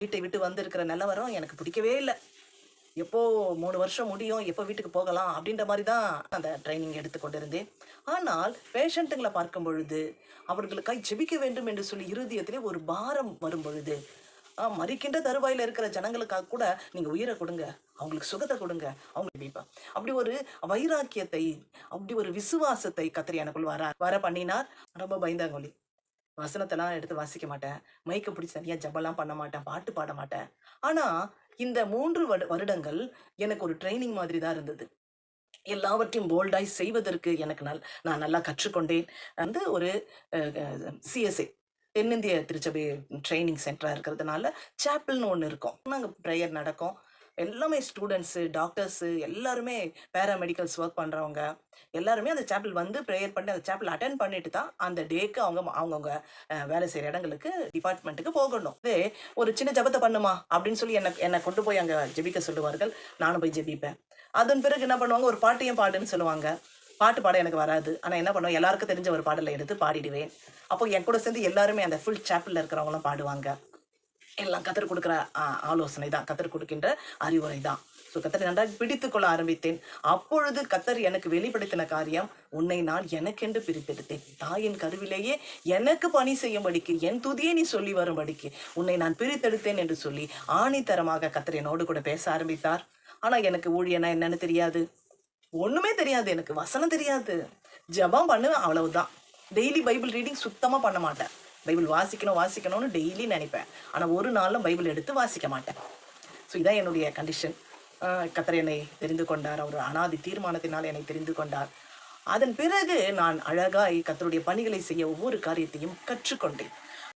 வீட்டை விட்டு வந்திருக்கிற நிலவரம் எனக்கு பிடிக்கவே இல்ல. எப்போ 3 வருஷம் முடியும், எப்போ வீட்டுக்கு போகலாம் அப்படின்ற மாரி தான் அந்த ட்ரெய்னிங் எடுத்துக்கொண்டிருந்தேன். ஆனால் பேஷண்ட்டுங்கள பார்க்கும் பொழுது, அவர்களுக்காய் ஜெபிக்க வேண்டும் என்று சொல்லி இருதயத்திலே ஒரு பாரம் வரும்பொழுது, மரிக்கின்ற தருவாயில இருக்கிற ஜனங்களுக்காக கூட நீங்க உயிர குடுங்க. அவங்களுக்கு சுகத்த குடுங்க. அவங்க ஜெபிப்பேன். அப்படி ஒரு வைராக்கியத்தை, அப்படி ஒரு விசுவாசத்தை கர்த்தர் எனக்குள் வர பண்ணினார். ரொம்ப பயந்தாங்கோலி. வசனத்தெல்லாம் எடுத்து வாசிக்க மாட்டேன். மைக்க பிடிச்சு தனியா ஜெபம்லாம் பண்ண மாட்டேன். பாட்டு பாட மாட்டேன். ஆனா, இந்த 3 வருடங்கள் எனக்கு ஒரு ட்ரெய்னிங் மாதிரி தான் இருந்தது. எல்லாவற்றையும் போல்டாய் செய்வதற்கு எனக்கு நான் நல்லா கற்றுக்கொண்டேன். வந்து ஒரு சிஎஸ்ஐ தென்னிந்திய திருச்சபை ட்ரெய்னிங் சென்டரா இருக்கிறதுனால, சேப்பல்ன்னு ஒண்ணு இருக்கும். அங்க பிரேயர் நடக்கும். எல்லாமே ஸ்டூடண்ட்ஸு, டாக்டர்ஸு எல்லாருமே பேராமெடிக்கல்ஸ் ஒர்க் பண்றவங்க, எல்லாருமே அந்த சேப்பல் வந்து பிரேயர் பண்ணி, அந்த சேப்பல் அட்டெண்ட் பண்ணிட்டு தான் அந்த டேக்கு அவங்கவங்க வேலை செய்ற இடங்களுக்கு, டிபார்ட்மெண்ட்டுக்கு போகணும். ஒரு சின்ன ஜெபத்த பண்ணுமா அப்படின்னு சொல்லி என்ன கொண்டு போய் அங்க ஜெபிக்க சொல்லுவார்கள். நானும் போய் ஜெபிப்பேன். அதன் பிறகு என்ன பண்ணுவாங்க, ஒரு பாட்டையும் பாடுன்னு சொல்லுவாங்க. பாட்டு பாட எனக்கு வராது. ஆனா என்ன பண்ணுவேன், எல்லாருக்கும் தெரிஞ்ச ஒரு பாடல எடுத்து பாடிடுவேன். அப்போ என் கூட சேர்ந்து எல்லாருமே அந்த ஃபுல் சேப்பல்ல இருக்கிறவங்கலாம் பாடுவாங்க. எல்லாம் கர்த்தர் குடுக்குற ஆலோசனை தான். கர்த்தர் குடுக்கின்ற அறிவுரை தான். ஸோ கர்த்தரை நன்றாக பிடித்துக் கொள்ள ஆரம்பித்தேன். அப்பொழுது கர்த்தர் எனக்கு வெளிப்படுத்தின காரியம், உன்னை நான் எனக்கென்று பிரித்தெடுத்தேன். தாயின் கருவிலேயே எனக்கு பணி செய்யும்படிக்கு, என் துதியை நீ சொல்லி வரும்படிக்கு உன்னை நான் பிரித்தெடுத்தேன் என்று சொல்லி ஆணித்தரமாக கர்த்தர் என்னோடு கூட பேச ஆரம்பித்தார். ஆனா எனக்கு ஊழியனா என்னன்னு தெரியாது. ஒண்ணுமே தெரியாது எனக்கு. வசனம் தெரியாது. ஜெபம் பண்ணுவேன் அவ்வளவுதான். டெய்லி பைபிள் ரீடிங் சுத்தமா பண்ண மாட்டேன். பைபிள் வாசிக்கணும்னு டெய்லி நினைப்பேன். ஆனா ஒரு நாளும் பைபிள் எடுத்து வாசிக்க மாட்டேன். ஸோ இதான் என்னுடைய கண்டிஷன். கர்த்தர் என்னை தெரிந்து கொண்டார். அவர் அனாதி தீர்மானத்தினால் என்னை தெரிந்து கொண்டார். அதன் பிறகு நான் அழகாய் கர்த்தருடைய பணிகளை செய்ய ஒவ்வொரு காரியத்தையும் கற்றுக்கொண்டேன்.